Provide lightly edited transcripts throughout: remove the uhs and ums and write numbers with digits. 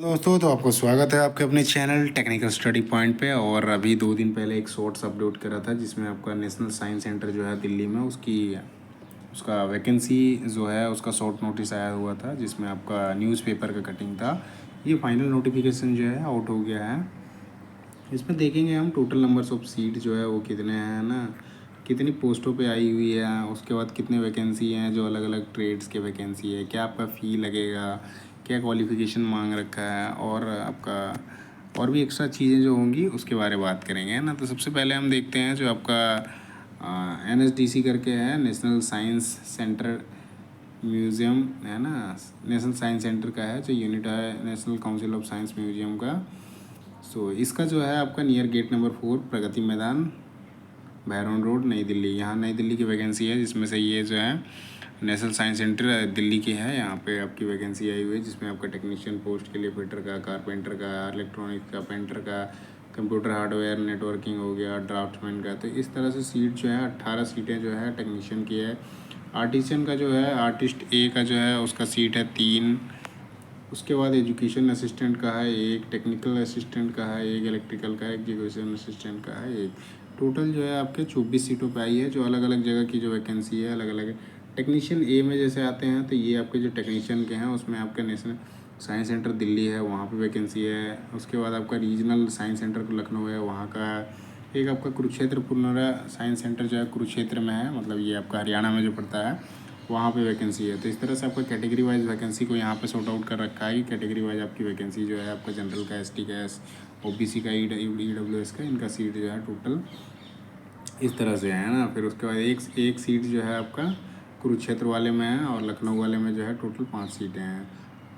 दोस्तों तो आपको स्वागत है आपके अपने चैनल टेक्निकल स्टडी पॉइंट पे। और अभी 2 दिन पहले एक शॉर्ट्स अपलोड करा था जिसमें आपका नेशनल साइंस सेंटर जो है दिल्ली में उसका वैकेंसी जो है उसका शॉर्ट नोटिस आया हुआ था, जिसमें आपका न्यूज़पेपर का कटिंग था। ये फाइनल नोटिफिकेशन जो है आउट हो गया है। इसमें देखेंगे हम टोटल नंबर्स ऑफ सीट जो है वो कितने हैं ना, कितनी पोस्टों पे आई हुई है, उसके बाद कितने वैकेंसी हैं, जो अलग अलग ट्रेड्स के वैकेंसी है, क्या आपका फ़ी लगेगा, क्या क्वालिफ़िकेशन मांग रखा है, और आपका और भी एक्स्ट्रा चीज़ें जो होंगी उसके बारे में बात करेंगे, है ना। तो सबसे पहले हम देखते हैं जो आपका NSDC करके है, नेशनल साइंस सेंटर म्यूज़ियम, है ना। नेशनल साइंस सेंटर का है जो यूनिट है national council of science museum का। इसका जो है आपका near gate number 4 Pragati Maidan, Bhairavan road, नई दिल्ली, यहाँ नई दिल्ली की वैकेंसी है, जिसमें से ये जो है नेशनल साइंस सेंटर दिल्ली की है। यहाँ पे आपकी वैकेंसी आई हुई है जिसमें आपका टेक्नीशियन पोस्ट के लिए फिटर का, कारपेंटर का, इलेक्ट्रॉनिक्स का, पेंटर का, कंप्यूटर हार्डवेयर नेटवर्किंग हो गया, ड्राफ्टमैन का। तो इस तरह से सीट जो है 18 सीटें जो है टेक्नीशियन की है। आर्टिशियन का जो है आर्टिस्ट ए का जो है उसका सीट है 3। उसके बाद एजुकेशन असिस्टेंट का है 1, टेक्निकल असिस्टेंट का है 1, इलेक्ट्रिकल का है 1, एजुकेशन असिस्टेंट का है 1। टोटल जो है आपके 24 सीटों पे आई है, जो अलग अलग जगह की जो वैकेंसी है अलग अलग है। टेक्नीशियन ए में जैसे आते हैं तो ये आपके जो टेक्नीशियन के हैं उसमें आपका नेशनल साइंस सेंटर दिल्ली है, वहाँ पे वैकेंसी है। उसके बाद आपका रीजनल साइंस सेंटर लखनऊ है, वहाँ का एक आपका कुरुक्षेत्र पुनरा साइंस सेंटर जो है कुरुक्षेत्र में है, मतलब ये आपका हरियाणा में जो पड़ता है, वहाँ पे वैकेंसी है। तो इस तरह से आपका कैटेगरी वाइज वैकेंसी को यहाँ पे सॉर्ट आउट कर रखा है कि कैटेगरी वाइज आपकी वैकेंसी जो है आपका जनरल का, ST का, OBC का, EWS का, इनका सीट जो है टोटल इस तरह से है ना। फिर उसके बाद एक सीट जो है आपका कुरुक्षेत्र वाले में है, और लखनऊ वाले में जो है टोटल 5 सीटें हैं।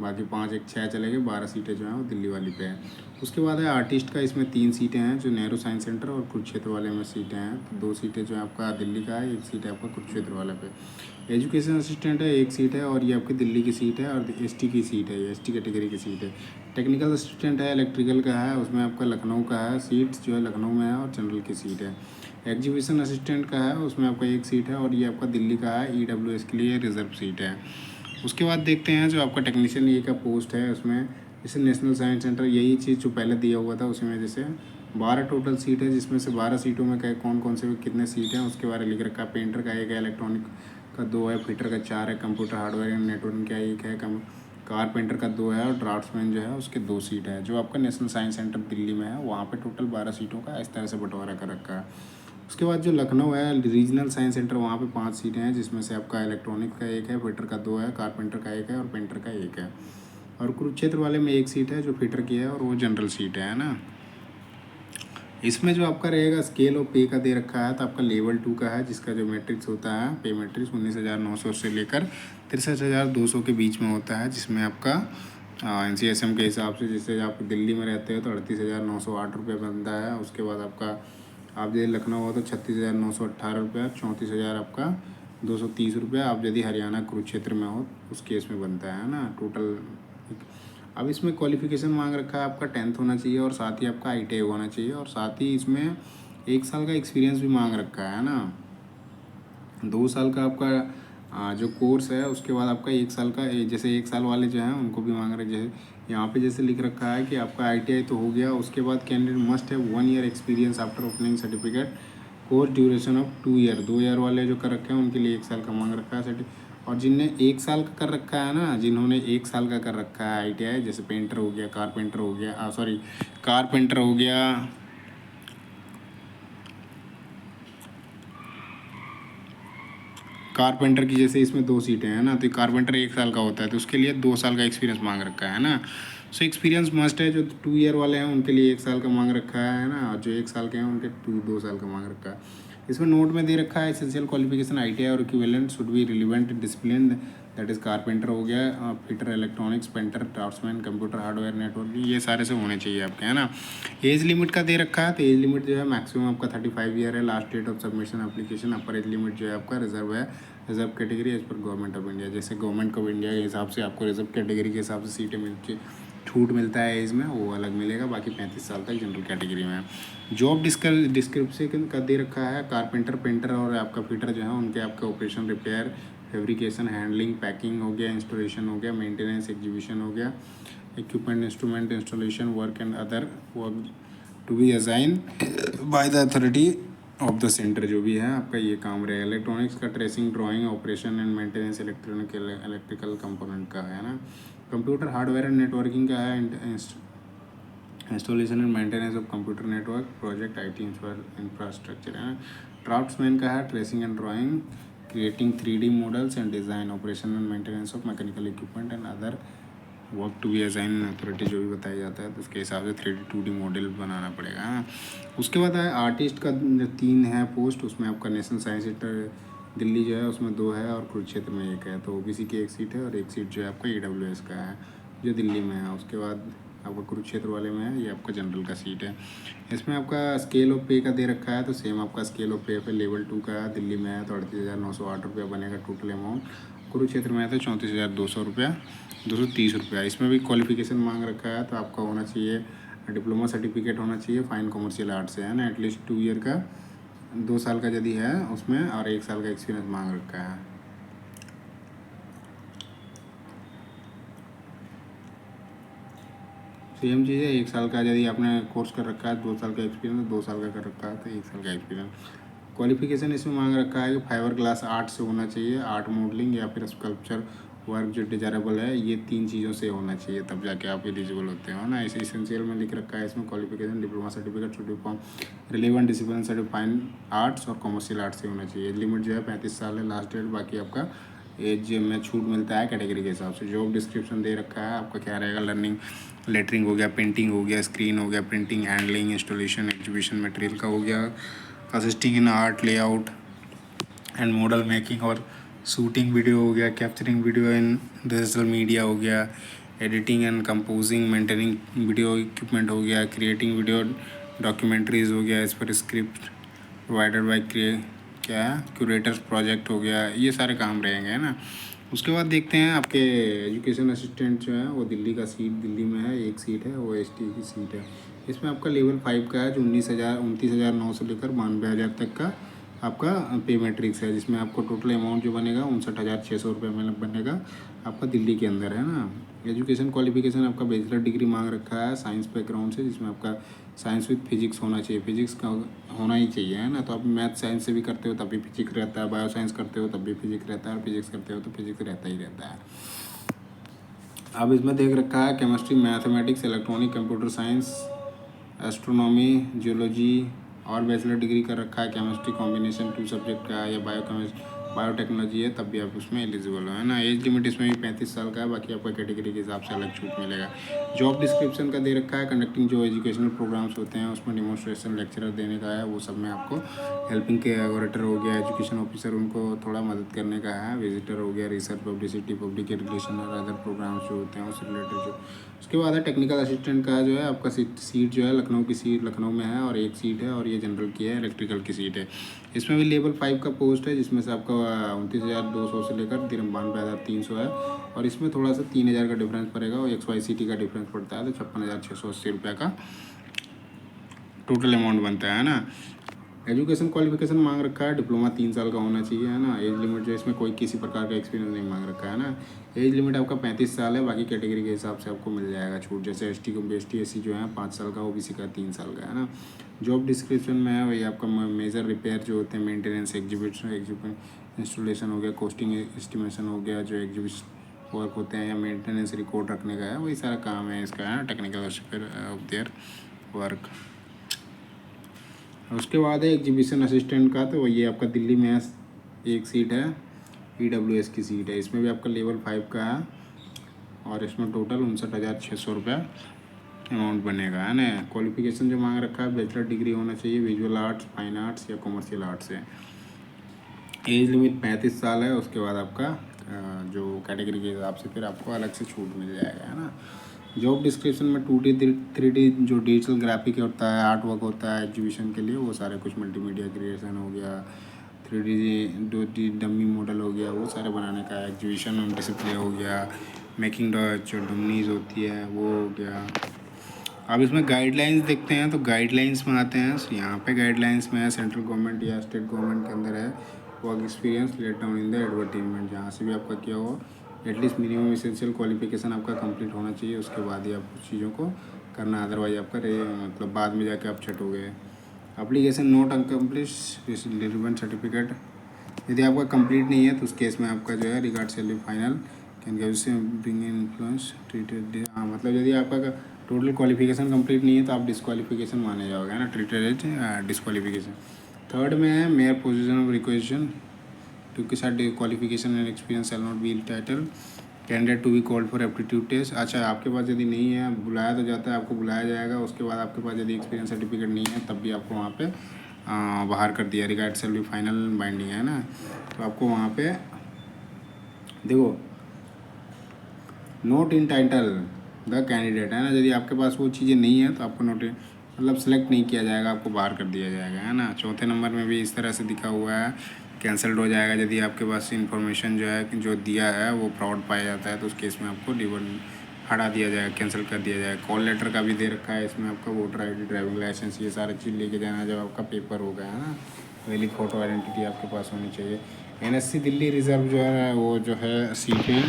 बाकी 5 1 6 चले गए, 12 सीटें जो हैं वो दिल्ली वाली पे है। उसके बाद है आर्टिस्ट का, इसमें 3 सीटें हैं जो नेहरू साइंस सेंटर और कुरुक्षेत्र वाले में सीटें हैं। तो 2 सीटें जो है आपका दिल्ली का है, 1 सीट है आपका कुरुक्षेत्र वाले पे। एजुकेशन असिस्टेंट है 1 सीट है, और ये आपकी दिल्ली की सीट है, और ST की सीट है, ये ST कैटेगरी की सीट है। टेक्निकल असिस्टेंट है इलेक्ट्रिकल का है, उसमें आपका लखनऊ का है, सीट्स जो है लखनऊ में है, और जनरल की सीट है। एग्जीबिशन असिस्टेंट का है, उसमें आपका 1 सीट है, और ये आपका दिल्ली का है, EWS के लिए रिजर्व सीट है। उसके बाद देखते हैं जो आपका टेक्नीशियन ये का पोस्ट है, उसमें जैसे नेशनल साइंस सेंटर यही चीज़ जो पहले दिया हुआ था उसी में जैसे 12 टोटल सीट है, जिसमें से 12 सीटों में कौन कौन से कितने सीट हैं उसके बारे में लिख रखा है। पेंटर का 1 है, इलेक्ट्रॉनिक का 2 है, फिटर का 4 है, कंप्यूटर हार्डवेयर एंड नेटवर्किंग का 1 है, कारपेंटर का 2 है, और ड्राफ्ट्समैन जो है उसके 2 सीट है। जो आपका नेशनल साइंस सेंटर दिल्ली में है वहाँ पे टोटल 12 सीटों का इस तरह से बंटवारा कर रखा है। उसके बाद जो लखनऊ है रीजनल साइंस सेंटर, वहाँ पे 5 सीटें हैं, जिसमें से आपका इलेक्ट्रॉनिक का 1 है, फिटर का 2 है, कारपेंटर का 1 है, और पेंटर का 1 है। और कुरुक्षेत्र वाले में 1 सीट है जो फिटर की है, और वो जनरल सीट है ना। इसमें जो आपका रहेगा स्केल ऑफ पे का दे रखा है, तो आपका लेवल 2 का है, जिसका जो मैट्रिक्स होता है पे मैट्रिक्स 19,900 से लेकर 63,200 के बीच में होता है, जिसमें आपका NCSM के हिसाब से जैसे आप दिल्ली में रहते हो तो 38,908 रुपये बनता है। उसके बाद आपका आप यदि लखनऊ हो तो 36,918 रुपया, 34,000 आपका 230 रुपया। आप यदि हरियाणा कुरुक्षेत्र में हो उस केस में बनता है ना टोटल। अब इसमें क्वालिफ़िकेशन मांग रखा है आपका 10th होना चाहिए, और साथ ही आपका ITI होना चाहिए, और साथ ही इसमें 1 साल का एक्सपीरियंस भी मांग रखा है ना। 2 साल का आपका जो कोर्स है, उसके बाद आपका 1 साल का जैसे 1 साल वाले जो हैं उनको भी मांग रहे, जैसे यहाँ पे जैसे लिख रखा है कि आपका ITI तो हो गया, उसके बाद कैंडिडेट मस्ट है 1 year experience after opening certificate, course duration of 2 year. 2 year वाले जो कर रखे हैं उनके लिए 1 साल का मांग रखा है सर्टिफिकेट। और जिनने 1 साल का कर रखा है ना, जिन्होंने 1 साल का कर रखा है ITI, जैसे पेंटर हो गया, कारपेंटर हो गया, कारपेंटर हो गया, कारपेंटर की जैसे इसमें 2 सीटें हैं ना, तो कारपेंटर 1 साल का होता है, तो उसके लिए 2 साल का एक्सपीरियंस मांग रखा है ना। सो एक्सपीरियंस मस्ट है। जो 2 ईयर वाले हैं उनके लिए 1 साल का मांग रखा है ना, और जो 1 साल के हैं उनके 2 साल का मांग रखा है। इसमें नोट में दे रखा है एसेंशियल क्वालिफिकेशन ITI और equivalent should be relevant discipline, that is carpenter हो गया, fitter electronics, painter, draughtsman, computer hardware networking, ये सारे से होने चाहिए आपके, है ना। एज लिमिट का दे रखा है, तो एज लिमिट जो है मैक्सिमम आपका 35 ईयर है। Last date of submission application, upper age limit जो है आपका रिजर्व है, रिजर्व कैटेगरी एज पर गवर्नमेंट ऑफ इंडिया। जैसे गवर्नमेंट ऑफ इंडिया के हिसाब से आपको रिजर्व कैटेगरी के हिसाब से सीटें मिलती, छूट मिलता है एज में, वो अलग मिलेगा। बाकी 35 साल तक जनरल कैटेगरी में है। जॉब डिस्क्रिप्शन का दे रखा है, कारपेंटर, पेंटर और आपका फिटर जो है उनके आपका operation, repair, fabrication, handling, packing हो गया, इंस्टॉलेशन हो गया, मेंटेनेंस, एग्जीबिशन हो गया, equipment instrument installation work and other work to be assign by the authority of the centre. जो भी है आपका ये काम रहेगा। इलेक्ट्रॉनिक्स का tracing, drawing, operation and maintenance electrical component का है ना। कंप्यूटर हार्डवेयर एंड नेटवर्किंग का है। Installation and maintenance of computer network project IT infrastructure है। ड्राफ्ट्समैन का है tracing and drawing, creating 3D models and design, operation and maintenance of mechanical equipment and other work to be assign authority. जो भी बताया जाता है तो उसके हिसाब से 3D 2D मॉडल बनाना पड़ेगा, हाँ। उसके बाद है आर्टिस्ट का 3 है पोस्ट। उसमें आपका नेशनल साइंस सेंटर दिल्ली जो है उसमें 2 है और कुरुक्षेत्र में 1 है। तो OBC की 1 सीट है और 1 सीट जो है आपका EWS का है जो दिल्ली में है। उसके बाद आपका कुरुक्षेत्र वाले में है, ये आपका जनरल का सीट है। इसमें आपका स्केल ऑफ पे का दे रखा है, तो सेम आपका स्केल ऑफ पे लेवल 2 का दिल्ली में है तो 38,908 रुपया बनेगा टोटल अमाउंट। कुरुक्षेत्र में है तो 34,200 रुपया, 230 रुपया। इसमें भी क्वालिफिकेशन मांग रखा है तो आपका होना चाहिए डिप्लोमा सर्टिफिकेट होना चाहिए फाइन कमर्शियल आर्ट से, है ना। एटलीस्ट 2 ईयर का, 2 साल का यदि है उसमें, और 1 साल का एक्सपीरियंस मांग रखा है। सेम चीज़ है, 1 साल का यदि आपने कोर्स कर रखा है, 2 साल का एक्सपीरियंस, 2 साल का कर रखा है तो 1 साल का एक्सपीरियंस। क्वालिफिकेशन इसमें मांग रखा है कि फाइबर ग्लास आर्ट से होना चाहिए, आर्ट मॉडलिंग या फिर स्कल्पचर वर्क जो डिजायरेबल है, ये 3 चीज़ों से होना चाहिए तब जाके आप एलिजिबल होते हो ना। इसे इसेंशियल में लिख रखा है इसमें qualification diploma certificate should be from relevant discipline certified fine arts और कमर्शियल आर्ट्स से होना चाहिए। लिमिट जो है 35 साल है लास्ट डेट। बाकी आपका एज में छूट मिलता है कैटेगरी के हिसाब से। जॉब डिस्क्रिप्शन दे रखा है आपका क्या रहेगा, लर्निंग लेटरिंग हो गया, पेंटिंग हो गया, स्क्रीन हो गया, printing, handling, installation, exhibition material का हो गया, assisting in art layout and model making और शूटिंग वीडियो हो गया, capturing video in digital media हो गया, editing and composing, maintaining video equipment हो गया, क्रिएटिंग वीडियो डॉक्यूमेंट्रीज हो गया as per script provided by क्या क्यूरेटर्स प्रोजेक्ट हो गया। ये सारे काम रहेंगे, है ना। उसके बाद देखते हैं आपके एजुकेशन असिस्टेंट जो है वो दिल्ली का सीट दिल्ली में है, 1 सीट है, वो ST की सीट है। इसमें आपका लेवल 5 का है जो 29,900 से लेकर 92,000 तक का आपका पे मैट्रिक्स है, जिसमें आपको टोटल अमाउंट जो बनेगा 59,600 रुपये में बनेगा आपका दिल्ली के अंदर, है ना। एजुकेशन क्वालिफिकेशन आपका बैचलर डिग्री मांग रखा है साइंस बैकग्राउंड से, जिसमें आपका साइंस विद फिजिक्स होना चाहिए, फिजिक्स का होना ही चाहिए, है ना। तो आप मैथ साइंस से भी करते हो तब भी फिजिक्स रहता है, बायो साइंस करते हो तब भी फिजिक्स रहता है, और फिजिक्स करते हो तो फिजिक्स रहता ही रहता है। अब इसमें देख रखा है chemistry, mathematics, electronic, computer science, astronomy, geology और बैचलर डिग्री कर रखा है केमिस्ट्री कॉम्बिनेशन 2 सब्जेक्ट का है या बायोटेक्नोलॉजी है तब भी आप उसमें एलिजिबल हो, है ना। एज लिमिट इसमें भी 35 साल का है। बाकी आपको कैटेगरी के हिसाब से अलग छूट मिलेगा। जॉब डिस्क्रिप्शन का दे रखा है कंडक्टिंग जो एजुकेशनल प्रोग्राम्स होते हैं उसमें डेमोन्स्ट्रेशन लेक्चरर देने का है, वो सब में आपको हेल्पिंग के ऑडिटर हो गया, एजुकेशन ऑफिसर उनको थोड़ा मदद करने का है, विजिटर हो गया, रिसर्च पब्लिसिटी, पब्लिक रिलेशन और अदर प्रोग्राम्स जो होते हैं उससे रिलेटेड जो। उसके बाद है टेक्निकल असिस्टेंट का जो है आपका सीट जो है लखनऊ की सीट लखनऊ में है और 1 सीट है, और ये जनरल की है, इलेक्ट्रिकल की सीट है। इसमें भी लेवल 5 का पोस्ट है, जिसमें से आपका 29,200 से लेकर 92,300 है, और इसमें थोड़ा सा 3,000 का डिफरेंस पड़ेगा और XYCT का डिफरेंस पड़ता है, तो 56,680 रुपये का टोटल अमाउंट बनता है ना। एजुकेशन क्वालिफिकेशन मांग रखा है डिप्लोमा 3 साल का होना चाहिए, है ना। एज लिमिट जो इसमें कोई किसी प्रकार का एक्सपीरियंस नहीं मांग रखा है ना। एज लिमिट आपका 35 साल है। बाकी कैटेगरी के हिसाब से आपको मिल जाएगा छूट, जैसे ST को SC जो है 5 साल का, OBC का 3 साल का, है ना। जॉब डिस्क्रिप्शन में है वही आपका मेजर रिपेयर जो होते हैं, मेंटेनेंस, एग्जीबिशन इंस्टॉलेशन हो गया, कॉस्टिंग एस्टिमेशन हो गया, जो एग्जीबिशन वर्क होते हैं या मेंटेनेंस रिकॉर्ड रखने का है, वही सारा काम है इसका, है टेक्निकल ऑफ देयर वर्क। उसके बाद है एग्जीबिशन असिस्टेंट का, तो वही आपका दिल्ली में 1 सीट है, EWS की सीट है। इसमें भी आपका लेवल 5 का है और इसमें टोटल 59,600 रुपया अमाउंट बनेगा, है ना। क्वालिफिकेशन जो मांग रखा है बैचलर डिग्री होना चाहिए, विजुअल आर्ट्स, फाइन आर्ट्स या कॉमर्शियल आर्ट्स है। एज लिमिट 35 साल है। उसके बाद आपका जो कैटेगरी के हिसाब से फिर आपको अलग से छूट मिल जाएगा, है ना। जॉब डिस्क्रिप्शन में 2D 3D जो डिजिटल ग्राफिक होता है, आर्ट वर्क होता है एग्जीबिशन के लिए, वो सारे कुछ मल्टीमीडिया क्रिएशन हो गया, 3D डमी मॉडल हो गया, वो सारे बनाने का है। एग्जीबिशन ऑन डिस्प्ले हो गया, मेकिंग जो डमीज होती है वो हो गया। अब इसमें गाइडलाइंस देखते हैं, तो गाइडलाइंस में आते हैं। यहाँ पे गाइडलाइंस में है सेंट्रल गवर्नमेंट या स्टेट गवर्नमेंट के अंदर है work experience laid down in the advertisement, जहाँ से भी आपका क्या हो एटलीस्ट मिनिमम एसेंशियल क्वालिफिकेशन आपका कंप्लीट होना चाहिए, उसके बाद ही आप कुछ चीज़ों को करना, अदरवाइज आपका मतलब बाद में जाके आप छट हो गए। Application note incomplete relevant certificate, यदि आपका कंप्लीट नहीं है तो उस केस में आपका जो है regard salary final can bring in influence treated. हाँ, मतलब यदि आपका टोटल क्वालिफिकेशन कंप्लीट नहीं है तो आप डिस्क्वालिफिकेशन माने जाओगे, है ना, ट्रीटेड एज डिस्क्वालिफिकेशन। थर्ड में है मेयर पोजीशन ऑफ रिक्वेशन क्योंकि साथ qualification and experience shall not be title candidate to be called for aptitude test. अच्छा, आपके पास यदि नहीं है, बुलाया तो जाता है, आपको बुलाया जाएगा, उसके बाद आपके पास यदि एक्सपीरियंस सर्टिफिकेट नहीं है तब भी आपको वहाँ पे बाहर कर दिया, रिगार्ड सैलरी फाइनल बाइंडिंग, है ना। तो आपको वहाँ पे देखो note in title the candidate, है ना, यदि आपके पास वो चीज़ें नहीं है तो आपको नोट मतलब सेलेक्ट नहीं किया जाएगा, आपको बाहर कर दिया जाएगा, है ना। चौथे नंबर में भी इस तरह से दिखा हुआ है, कैंसल्ड हो जाएगा यदि आपके पास इन्फॉर्मेशन जो है जो दिया है वो फ्रॉड पाया जाता है, तो उस केस में आपको हटा दिया जाएगा, कैंसिल कर दिया जाएगा। कॉल लेटर का भी दे रखा है इसमें, आपका वोटर ID, ड्राइविंग लाइसेंस, ये सारी चीज़ लेके जाना जब आपका पेपर होगा, है ना। वैलिड फोटो आइडेंटिटी आपके पास होनी चाहिए। NSC दिल्ली रिजर्व जो है वो जो है सीटें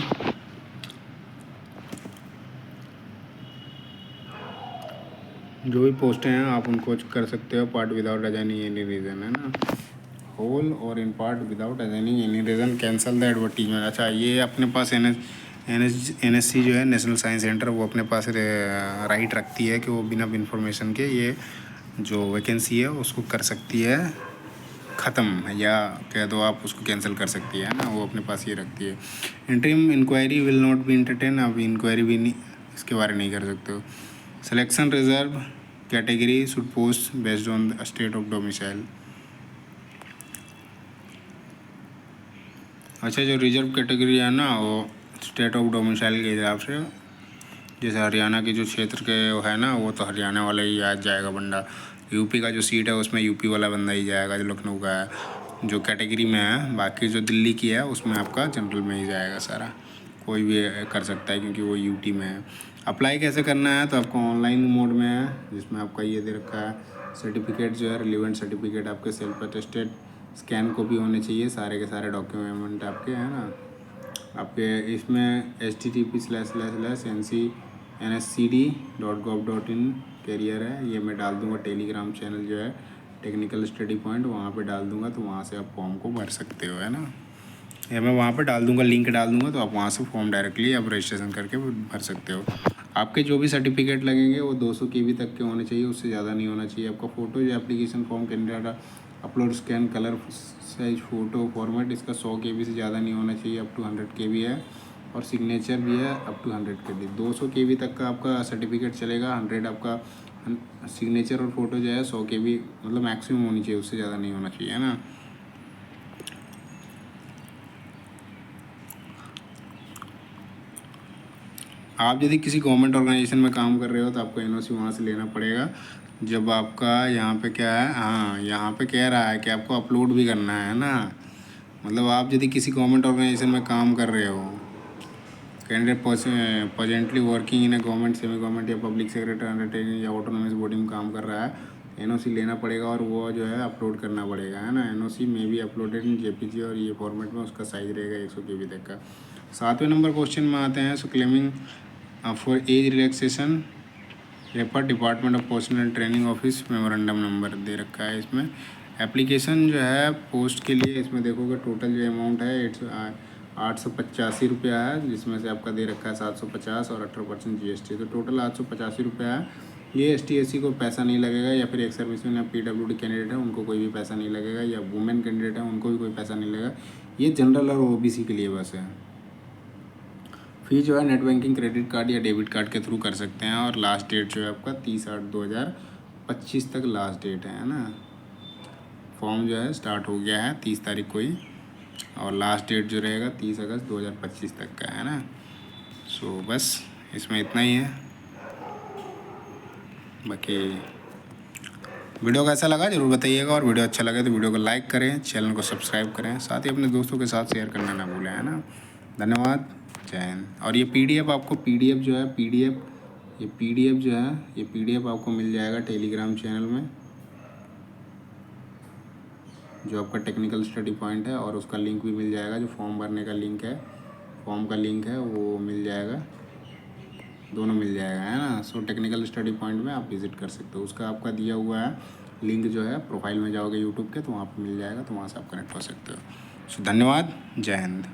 जो भी पोस्टें हैं आप उनको कर सकते हो part without assigning any reason, है ना, whole or in part without assigning any reason cancel the advertisement. अच्छा, ये अपने पास NSC जो है नेशनल साइंस सेंटर, वो अपने पास राइट रखती है कि वो बिना इन्फॉर्मेशन के ये जो वैकेंसी है उसको कर सकती है ख़त्म, या कह दो आप उसको कैंसिल कर सकती है ना, वो अपने पास ये रखती है। Interim inquiry will not be entertain, आप इंक्वायरी भी नहीं इसके बारे नहीं कर सकते हो। Selection reserve category should post based on the state of domicile. अच्छा, जो रिजर्व कैटेगरी है ना वो स्टेट ऑफ डोमिसाइल के हिसाब से, जैसे हरियाणा के जो क्षेत्र के है ना वो तो हरियाणा वाला ही आ जाएगा बंदा, यूपी का जो सीट है उसमें यूपी वाला बंदा ही जाएगा जो लखनऊ का है जो कैटेगरी में है। बाकी जो दिल्ली की है उसमें आपका जनरल में ही जाएगा सारा, कोई भी कर सकता है क्योंकि वो यूटी में है। अप्लाई कैसे करना है तो आपको ऑनलाइन मोड में है, जिसमें आपका ये दे रखा है सर्टिफिकेट जो है रिलीवेंट सर्टिफिकेट आपके सेल्फ अटेस्टेड स्कैन कॉपी होने चाहिए, सारे के सारे डॉक्यूमेंट आपके, है ना। आपके इसमें http://ncnscd.gov.in कैरियर है, ये मैं डाल दूंगा। टेलीग्राम चैनल जो है टेक्निकल स्टडी पॉइंट, वहाँ पे डाल दूंगा, तो वहाँ से आप फॉर्म को भर सकते हो, है ना। या मैं वहाँ पे डाल दूंगा, लिंक डाल दूंगा, तो आप वहाँ से फॉर्म डायरेक्टली आप रजिस्ट्रेशन करके भर सकते हो। आपके जो भी सर्टिफिकेट लगेंगे वो 200 KB तक के होने चाहिए, उससे ज़्यादा नहीं होना चाहिए। आपका फ़ोटो जो application form candidate upload scan colour size photo format इसका 100 KB से ज़्यादा नहीं होना चाहिए, अप टू 100 KB है, और सिग्नेचर भी है अप टू 100 KB। 200 KB तक का आपका सर्टिफिकेट चलेगा, 100 आपका सिग्नेचर और फोटो जो है 100 KB मतलब मैक्सिमम होनी चाहिए, उससे ज़्यादा नहीं होना चाहिए, है ना। आप यदि किसी गवर्नमेंट ऑर्गेनाइजेशन में काम कर रहे हो तो आपको NOC वहाँ से लेना पड़ेगा। जब आपका यहाँ पे क्या है, हाँ यहाँ पे कह रहा है कि आपको अपलोड भी करना है ना, मतलब आप यदि किसी गवर्नमेंट ऑर्गेनाइजेशन में काम कर रहे हो, candidate presently working in A government, semi government या पब्लिक सेक्टर अंडरटेकिंग या ऑटोनोमस बॉडी में काम कर रहा है, NOC लेना पड़ेगा और वो जो है अपलोड करना पड़ेगा, है ना। NOC में भी अपलोडेड इन JPG और ये फॉर्मेट में, उसका साइज रहेगा 100 KB तक का। 7वें नंबर क्वेश्चन में आते हैं। So claiming for age relaxation refer department of personnel and training office, memorandum number दे रखा है इसमें। एप्लीकेशन जो है पोस्ट के लिए, इसमें देखोगे टोटल जो अमाउंट है 885 रुपया है, जिसमें से आपका दे रखा है 750 और 18% GST, तो टोटल 885 रुपया है। ये ST SC को पैसा नहीं लगेगा, या फिर एक्स सर्विसमैन या PWD कैंडिडेट है उनको कोई भी पैसा नहीं लगेगा, या वुमेन कैंडिडेट है उनको भी कोई पैसा नहीं लगेगा। ये जनरल और OBC के लिए बस है। फी जो है नेट बैंकिंग, क्रेडिट कार्ड या डेबिट कार्ड के थ्रू कर सकते हैं, और लास्ट डेट जो है आपका 30/8/2025 तक लास्ट डेट है ना। फॉर्म जो है स्टार्ट हो गया है 30 तारीख को ही, और लास्ट डेट जो रहेगा 30 अगस्त 2025 तक का, है ना। सो बस इसमें इतना ही है। बाकी वीडियो कैसा लगा ज़रूर बताइएगा, और वीडियो अच्छा लगे तो वीडियो को लाइक करें, चैनल को सब्सक्राइब करें, साथ ही अपने दोस्तों के साथ शेयर करना ना भूलें, है ना। धन्यवाद, जय हिंद। और ये PDF आपको PDF जो है ये PDF जो है ये PDF आपको मिल जाएगा टेलीग्राम चैनल में, जो आपका टेक्निकल स्टडी पॉइंट है, और उसका लिंक भी मिल जाएगा जो फॉर्म भरने का लिंक है, फॉर्म का लिंक है वो मिल जाएगा, दोनों मिल जाएगा, है ना। सो टेक्निकल स्टडी पॉइंट में आप विज़िट कर सकते हो, उसका आपका दिया हुआ है लिंक जो है, प्रोफाइल में जाओगे यूट्यूब के तो वहाँ पर मिल जाएगा, तो वहाँ से आप कनेक्ट हो सकते हो। सो धन्यवाद, जय हिंद।